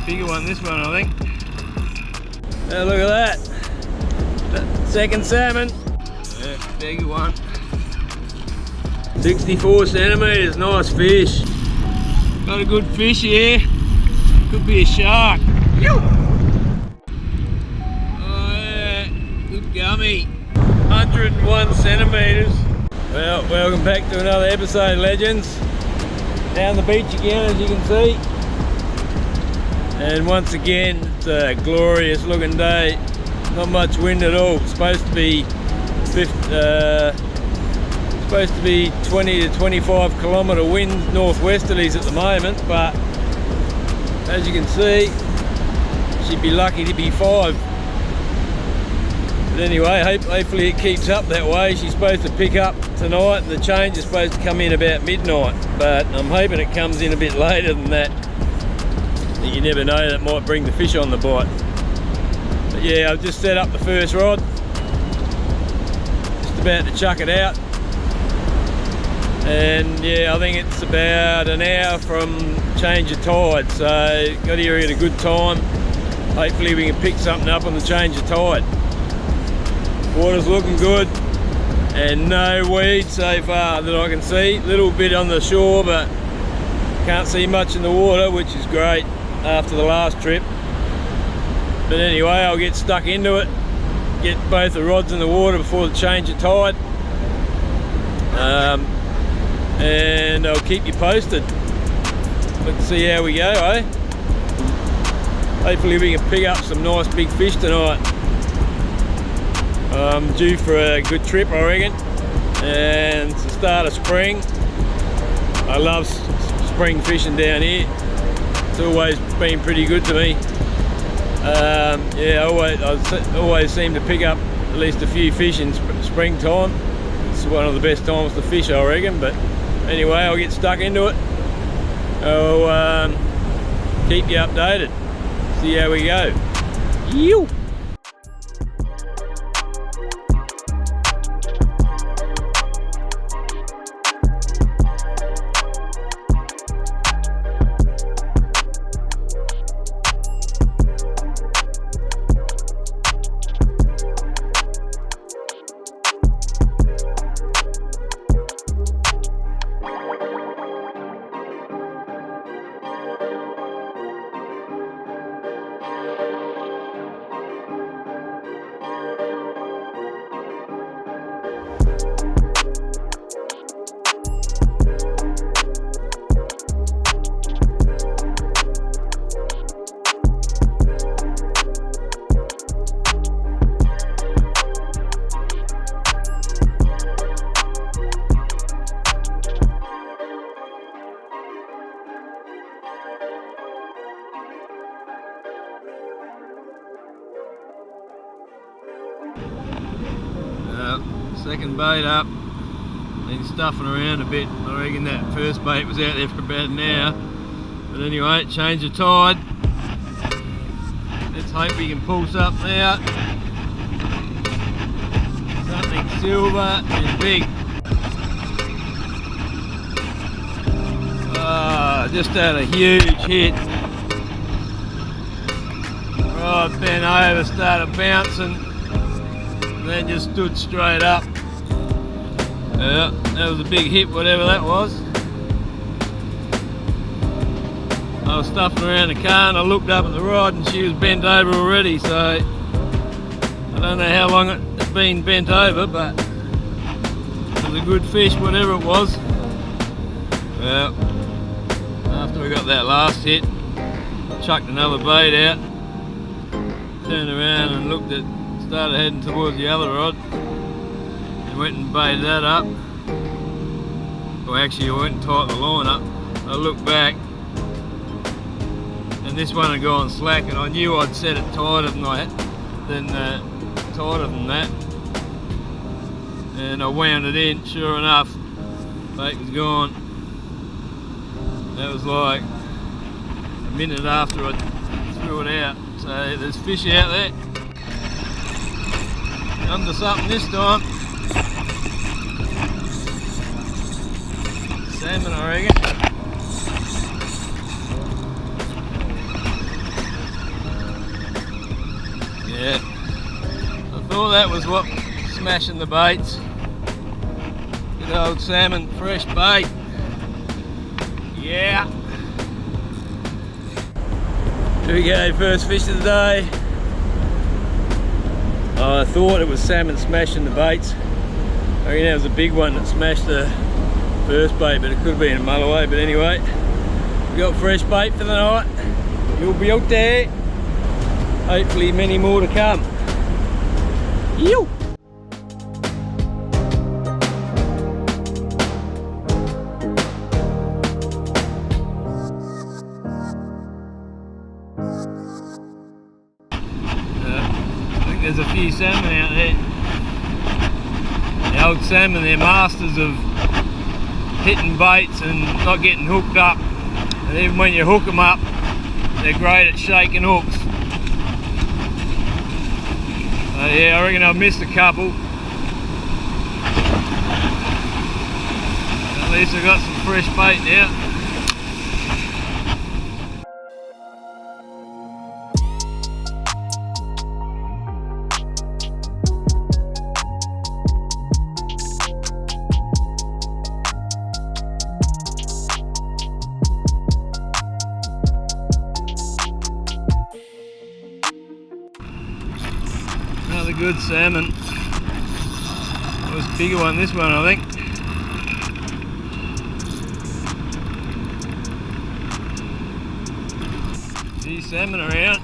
Bigger one, this one I think. Oh, look at that. That second salmon. Yeah, bigger one. 64 centimetres, nice fish. Got a good fish here. Could be a shark. Oh yeah, good gummy. 101 centimetres. Well, welcome back to another episode, legends. Down the beach again, as you can see. And once again, it's a glorious looking day. Not much wind at all. It's supposed to be 20 to 25 kilometre wind northwesterlies at the moment, but as you can see, she'd be lucky to be 5. But anyway, hopefully it keeps up that way. She's supposed to pick up tonight, and the change is supposed to come in about midnight, but I'm hoping it comes in a bit later than that. You never know, that might bring the fish on the bite. But yeah, I've just set up the first rod, just about to chuck it out, and yeah, I think it's about an hour from change of tide, so got here at a good time. Hopefully we can pick something up on the change of tide. Water's looking good and no weeds so far that I can see. Little bit on the shore, but can't see much in the water, which is great after the last trip. But anyway, I'll get stuck into it, get both the rods in the water before the change of tide, and I'll keep you posted. Let's see how we go, eh? Hopefully we can pick up some nice big fish tonight. I'm due for a good trip, I reckon, and it's the start of spring. I love spring fishing down here. It's always been pretty good to me. Yeah, I always seem to pick up at least a few fish in springtime. It's one of the best times to fish, I reckon. But anyway, I'll get stuck into it. I'll keep you updated. See how we go. Yew! Second bait up, been stuffing around a bit. I reckon that first bait was out there for about an hour. But anyway, change of tide. Let's hope we can pull something out. Something silver and big. Just had a huge hit. Right, bent over, started bouncing, and then just stood straight up. Yeah, that was a big hit, whatever that was. I was stuffing around the car and I looked up at the rod and she was bent over already, so I don't know how long it's been bent over, but it was a good fish, whatever it was. Yeah, we got that last hit, chucked another bait out, turned around and looked at, started heading towards the other rod, and went and baited that up. Well, actually I went and tightened the line up. I looked back and this one had gone slack, and I knew I'd set it tighter than that, and I wound it in. Sure enough, bait was gone. That was like a minute after I threw it out. So there's fish out there. Under something this time. Salmon, I reckon. Yeah. I thought that was what was smashing the baits. Good old salmon, fresh bait. Yeah. Here we go, first fish of the day. I thought it was salmon smashing the baits. I reckon that was a big one that smashed the first bait, but it could have been a Mulloway. But anyway, we got fresh bait for the night. You'll be out there. Hopefully many more to come. Yo! There's a few salmon out there. The old salmon, they're masters of hitting baits and not getting hooked up. And even when you hook them up, they're great at shaking hooks. So yeah, I reckon I've missed a couple. At least I've got some fresh bait now. Another good salmon. That was a bigger one, this one I think. These salmon around.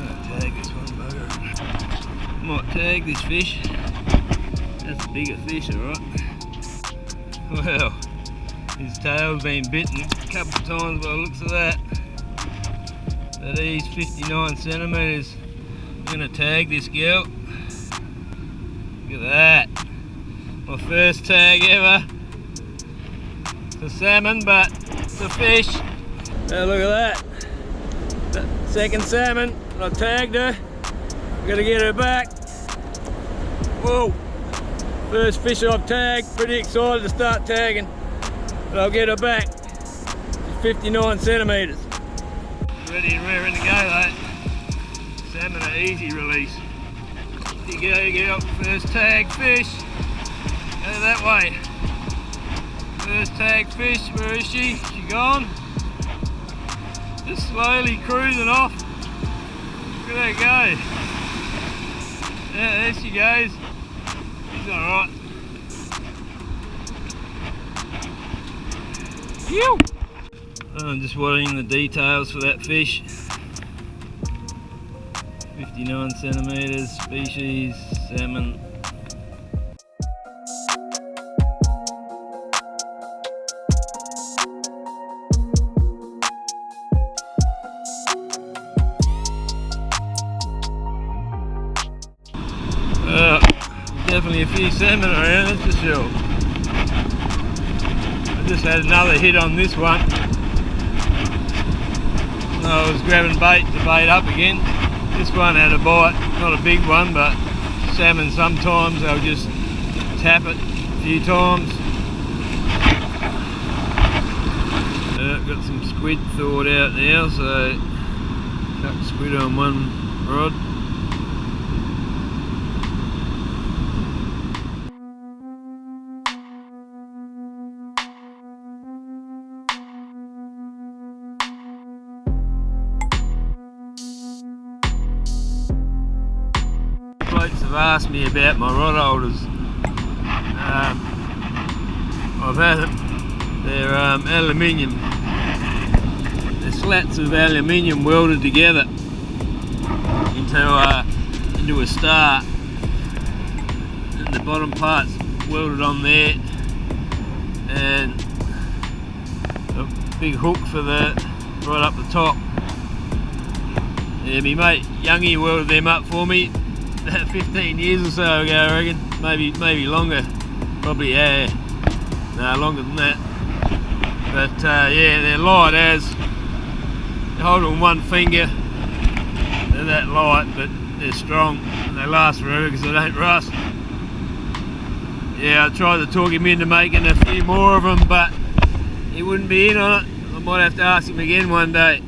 I'll tag this one, bugger. Might tag this fish. That's a bigger fish, alright. Well, his tail's been bitten a couple of times by the looks of that. But he's 59 centimetres. I'm going to tag this girl. Look at that. My first tag ever. It's a salmon, but it's a fish. Oh, look at that. The second salmon. I tagged her. Got to get her back. Whoa. First fish I've tagged, pretty excited to start tagging, but I'll get her back. She's 59 centimetres. Ready and raring to go though. Salmon are easy release. Here you go, first tag fish. Go that way. First tag fish, where is she? She gone? Just slowly cruising off. Look at that go. Yeah, there she goes. Alright. I'm just watching the details for that fish. 59 centimetres, species, salmon. Definitely a few salmon around, that's for sure. I just had another hit on this one. I was grabbing bait to bait up again. This one had a bite, not a big one, but salmon sometimes they'll just tap it a few times. Got some squid thawed out now, so chuck squid on one rod. blokes have asked me about my rod holders. I've had them. They're aluminium. They're slats of aluminium welded together into a star, and the bottom part's welded on there, and a big hook for the right up the top. Yeah, my mate Youngie welded them up for me 15 years or so ago, I reckon. Maybe longer. Probably, yeah. No, longer than that. But yeah, they're light as. You hold them with one finger. They're that light, but they're strong and they last forever because they don't rust. Yeah, I tried to talk him into making a few more of them, but he wouldn't be in on it. I might have to ask him again one day.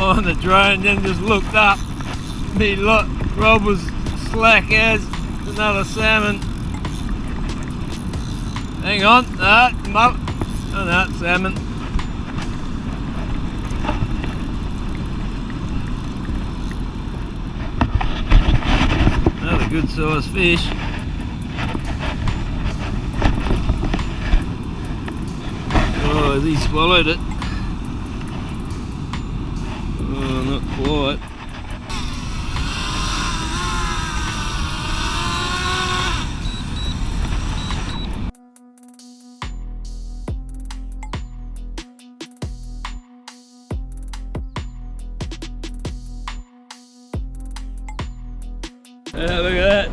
On the drone, then just looked up. Me Rob was slack as another salmon. Hang on, no, salmon. Another good sized fish. Oh, has he swallowed it? Not quite. Look at that.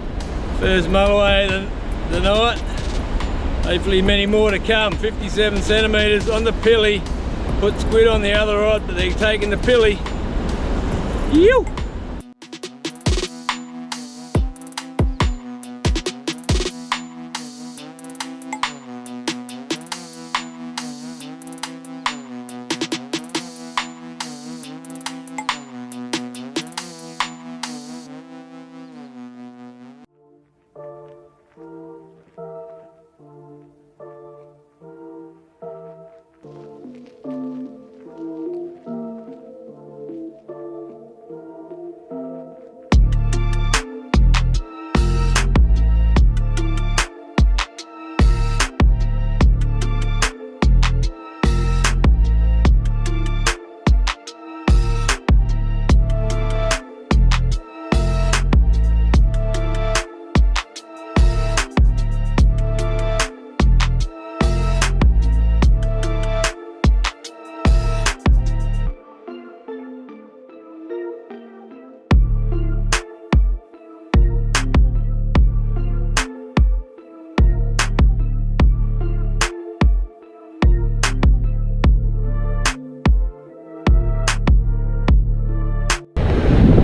First Mulloway the night. Hopefully many more to come. 57 centimetres on the pilly. Put squid on the other rod, but they're taking the pilly. You.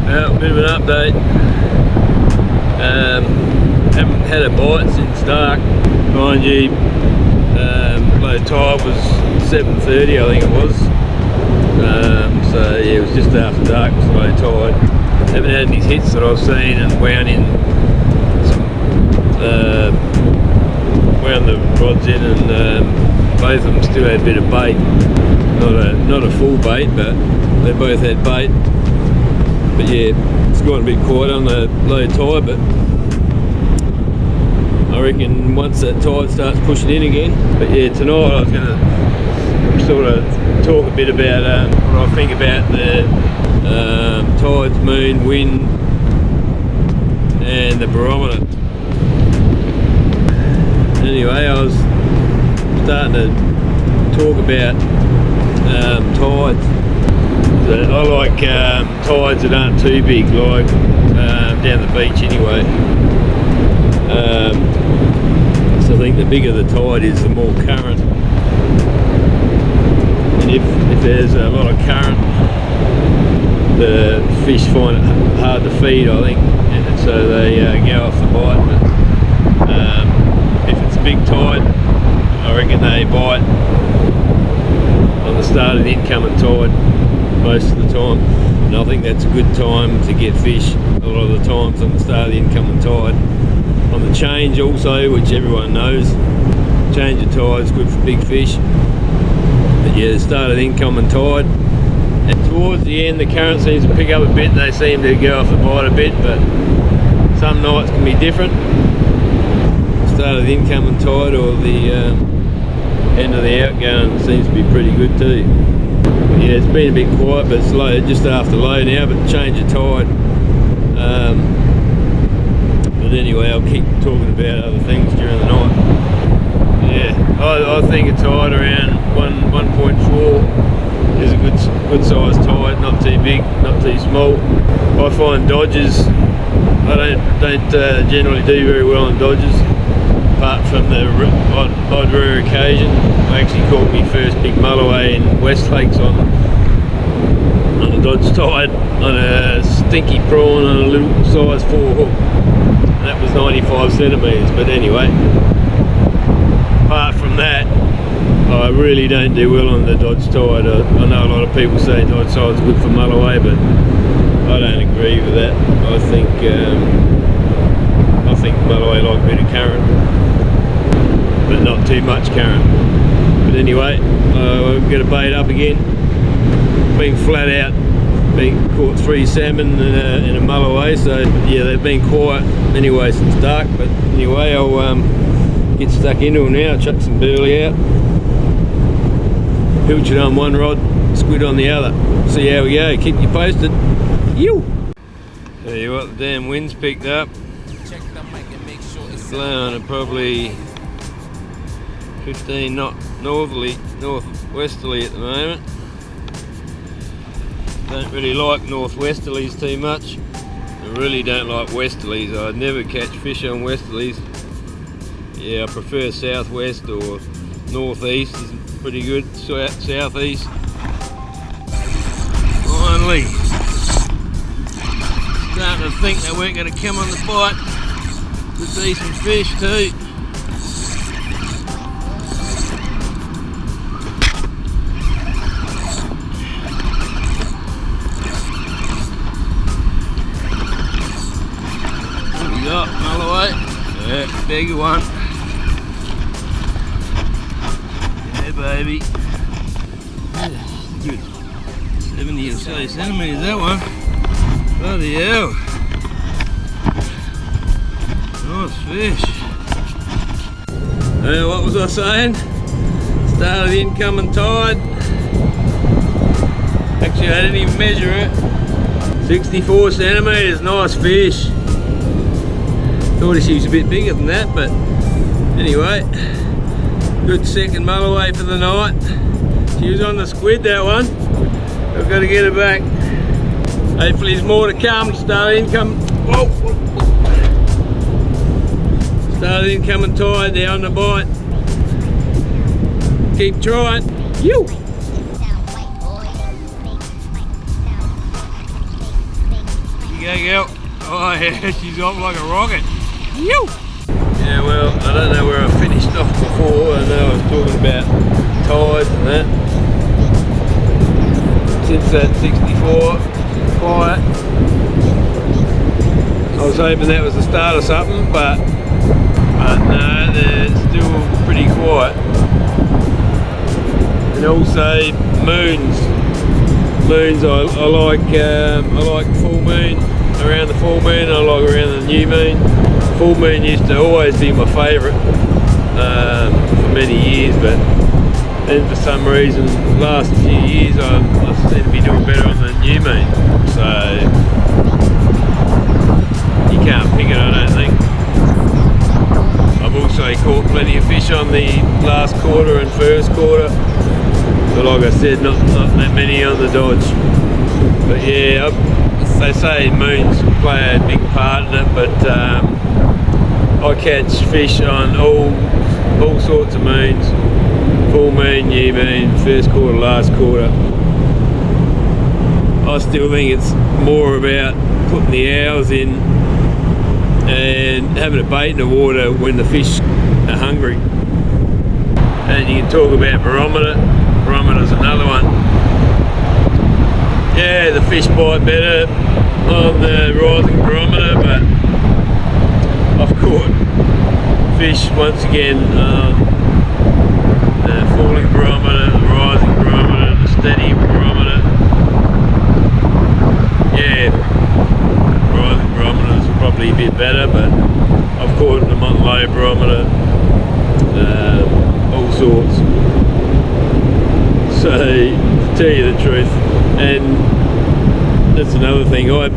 Well, a bit of an update. Haven't had a bite since dark. Mind you, low tide was 7:30, I think it was. So yeah, it was just after dark, it was low tide. Haven't had any hits that I've seen, and wound in some, wound the rods in, and both of them still had a bit of bait. Not a full bait, but they both had bait. But yeah, it's gone a bit quiet on the low tide, but I reckon once that tide starts pushing in again. But yeah, tonight I was going to sort of talk a bit about what I think about the tides, moon, wind and the barometer. Anyway, I was starting to talk about tides. I like tides that aren't too big, like down the beach anyway. So I think the bigger the tide is, the more current. And if there's a lot of current, the fish find it hard to feed, I think, and it's so they go off the bite. But if it's a big tide, I reckon they bite on the start of the incoming tide most of the time, and I think that's a good time to get fish a lot of the times, on the start of the incoming tide. On the change also, which everyone knows, change of tide is good for big fish. But yeah, the start of the incoming tide, and towards the end the current seems to pick up a bit. They seem to go off the bite a bit, but some nights can be different. The start of the incoming tide or the end of the outgoing seems to be pretty good too. But yeah, it's been a bit quiet, but it's low, just after low now, but change of tide. But anyway, I'll keep talking about other things during the night. Yeah, I think a tide around 1.4 is a good size tide, not too big, not too small. I find dodgers, I don't generally do very well on dodgers, apart from the odd rare occasion. I actually caught my first big Mulloway in West Lakes on a dodge tide on a stinky prawn on a little size 4 hook. And that was 95 centimetres, but anyway, apart from that, I really don't do well on the dodge tide. I know a lot of people say dodge tide's good for Mulloway, but I don't agree with that. I think Mulloway like a bit of current, but not too much current. But anyway, we'll get a bait up again. Been flat out, been caught 3 salmon in a Mulloway, so yeah, they've been quiet anyway since dark. But anyway, I'll get stuck into them now, chuck some burley out, pilchard on one rod, squid on the other. See how we go, keep you posted. Yo! Tell you what, the damn wind's picked up. It's blowing at probably 15 knot northwesterly at the moment. Don't really like northwesterlies too much. I really don't like westerlies. I'd never catch fish on westerlies. Yeah, I prefer southwest or northeast is pretty good. Southeast. Finally. Starting to think they weren't going to come on the bite. Good decent fish too. What we got, Mulloway? Yeah, bigger one. Yeah, baby. Yeah, good. 70 or so centimetres that one. Bloody hell. Nice fish. What was I saying? Start of the incoming tide. Actually, I didn't even measure it. 64 centimetres, nice fish. Thought she was a bit bigger than that, but anyway, good second Mulloway for the night. She was on the squid, that one. I've got to get her back. Hopefully there's more to come. Start incoming. Whoa. Start incoming tide there on the bite. Keep trying. You. Go. Oh yeah, she's off like a rocket. You. Yeah, well, I don't know where I finished off before. I know I was talking about tides and that. Since that 64 quiet, I was hoping that was the start of something, but no, they're still pretty quiet. And also moons. I like full moon, around the full moon. I like around the new moon. Full moon used to always be my favourite for many years, but then for some reason the last few years I seem to be doing better on the new moon. So you can't pick it, I don't think. I've also caught plenty of fish on the last quarter and first quarter, but like I said, not that many on the dodge. But yeah, they say moons play a big part in it, but I catch fish on all sorts of moons. Full moon, new moon, first quarter, last quarter. I still think it's more about putting the hours in and having a bait in the water when the fish are hungry. And you can talk about barometer. Barometer's another one. Yeah, the fish bite better on the rising barometer, but I've caught fish once again on the falling barometer, the rising barometer, the steady barometer. Yeah, rising barometer is probably a bit better, but I've caught them on low barometer, all sorts. So, to tell you the truth, and that's another thing, I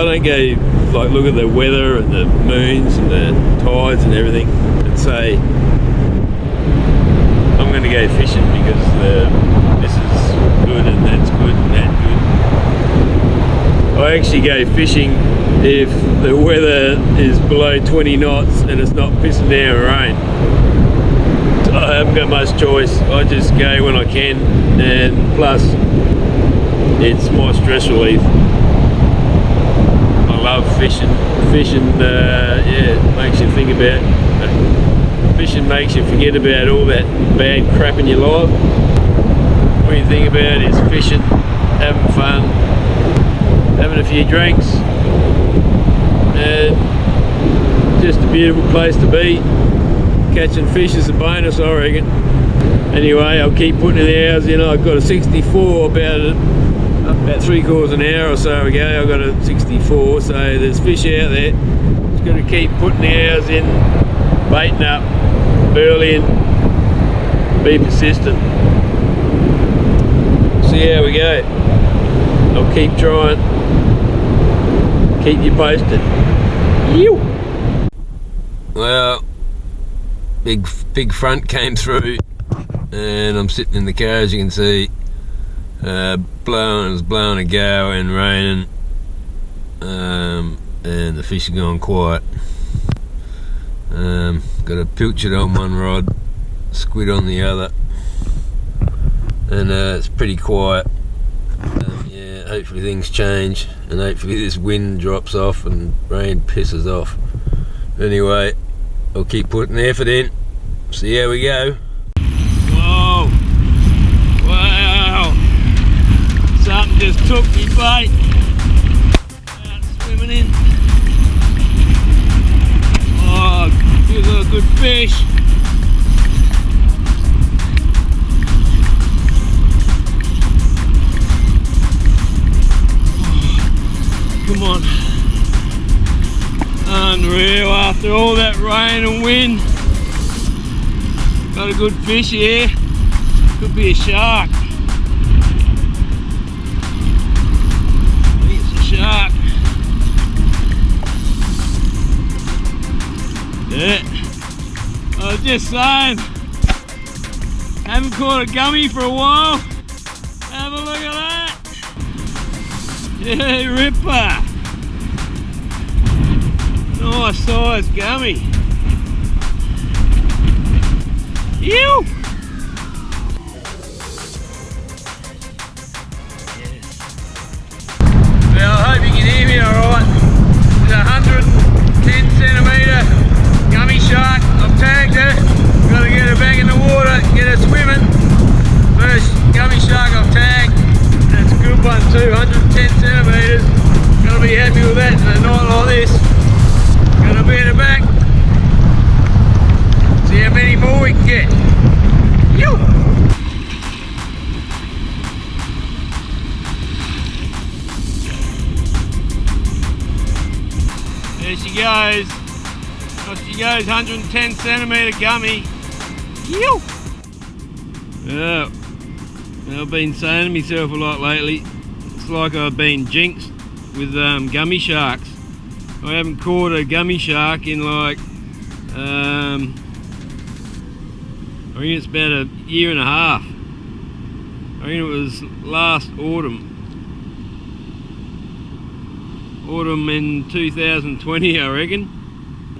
don't go like look at the weather and the moons and the tides and everything and say I'm going to go fishing because this is good and that's good and that's good. I actually go fishing if the weather is below 20 knots and it's not pissing down rain. I haven't got much choice. I just go when I can, and plus it's my stress relief. I love fishing. Yeah, makes you think about fishing, makes you forget about all that bad crap in your life. What you think about is fishing, having fun, having a few drinks, and just a beautiful place to be. Catching fish is a bonus, I reckon. Anyway, I'll keep putting the hours in. I've got a 64 about 3/4 an hour or so ago. I've got a 64, so there's fish out there. Just got to keep putting the hours in, baiting up, burleying, be persistent. See how we go. I'll keep trying. Keep you posted. Yew. Well, big front came through, and I'm sitting in the car, as you can see. It was blowing a gale and raining, and the fish are gone quiet. Got a pilchard on one rod, squid on the other, and it's pretty quiet. Yeah, hopefully things change, and hopefully this wind drops off and rain pisses off. Anyway, I'll keep putting the effort in, see how we go. Whoa! Wow! Something just took me bait. Out swimming in. Oh, here's a good fish. Come on. Unreal, after all that rain and wind. Got a good fish here. Could be a shark. I think it's a shark. Yeah. I was just saying, haven't caught a gummy for a while. Have a look at that. Yeah, ripper. Nice size gummy. Ew! Yes. Well, I hope you can hear me alright. It's a 110 centimetre gummy shark. I've tagged her. Got to get her back in the water, get her swimming. First gummy shark I've tagged. That's a good one too, 110 centimetres. Got to be happy with that in a night like this. Gonna be in the back. See how many more we can get. Yo! There she goes. Off she goes, 110 centimetre gummy. Yo! Oh, I've been saying to myself a lot lately. It's like I've been jinxed with gummy sharks. I haven't caught a gummy shark in like, I think it's about a year and a half. I think it was last autumn. Autumn in 2020, I reckon.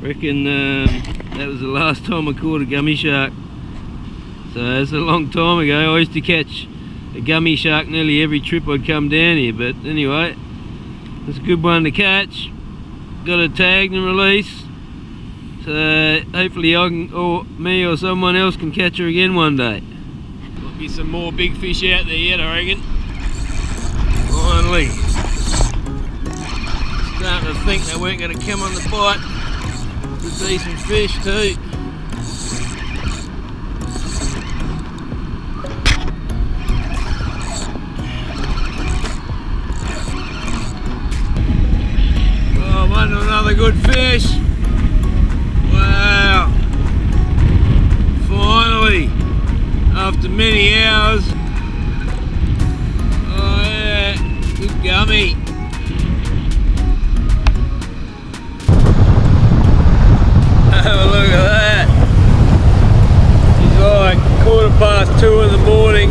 That was the last time I caught a gummy shark. So that's a long time ago. I used to catch a gummy shark nearly every trip I'd come down here, but anyway, it's a good one to catch. got a tag and release. So hopefully I can, or me or someone else can catch her again one day. Might be some more big fish out there yet, I reckon. Finally. Starting to think they weren't going to come on the bite. Good decent fish too. Oh, I'm under another good fish. Wow. Finally, after many hours. Oh yeah, good gummy. Have a look at that. It's like 2:15 in the morning.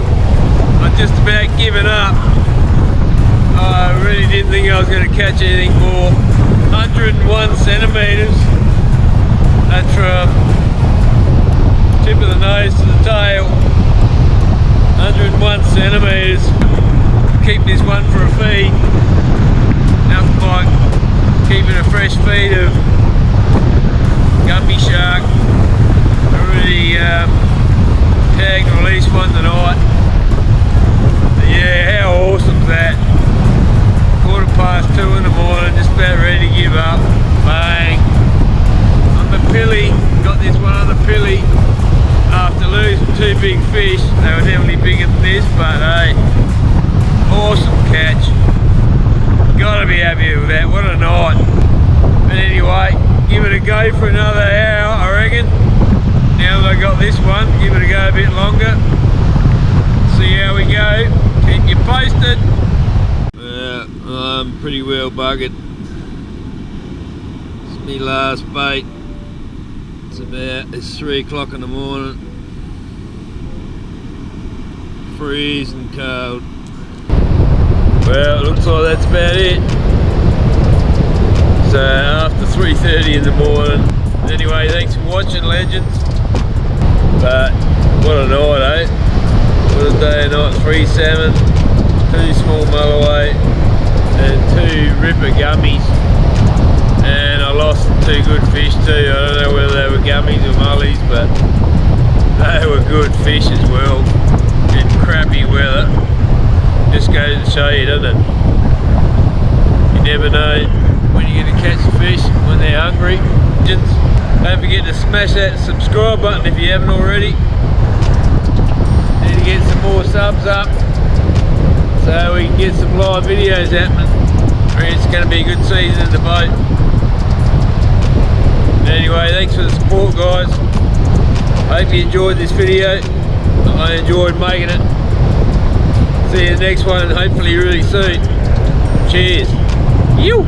I'm just about giving up. I really didn't think I was going to catch anything more. 101 centimetres. That's from tip of the nose to the tail. 101 centimetres. Keep this one for a feed. Nothing like keeping a fresh feed of gummy shark. I already tagged and released one tonight. But yeah, how awesome's that? 2:15 in the morning, just about ready to give up. Bang! On the pilly, got this one on the pilly. After losing two big fish, they were definitely bigger than this, but hey, awesome catch. Gotta be happy with that, what a night. But anyway, give it a go for another hour, I reckon. Now that I got this one, give it a go a bit longer. See how we go. Keep you posted. I'm pretty well buggered. It's my last bait. It's 3 o'clock in the morning. Freezing cold. Well, it looks like that's about it. So after 3:30 in the morning. Anyway, thanks for watching, legends. But what a night, eh? What a day and night. 3 salmon, 2 small mulloway, and 2 ripper gummies. And I lost 2 good fish too. I don't know whether they were gummies or mullies, but they were good fish as well in crappy weather. Just goes to show you, doesn't it? You never know when you're going to catch the fish, when they're hungry. Don't forget to smash that subscribe button if you haven't already. Need to get some more subs up so we can get some live videos happening. It's going to be a good season in the boat. Anyway, thanks for the support, guys. I hope you enjoyed this video. I enjoyed making it. See you in the next one, hopefully really soon. Cheers. You.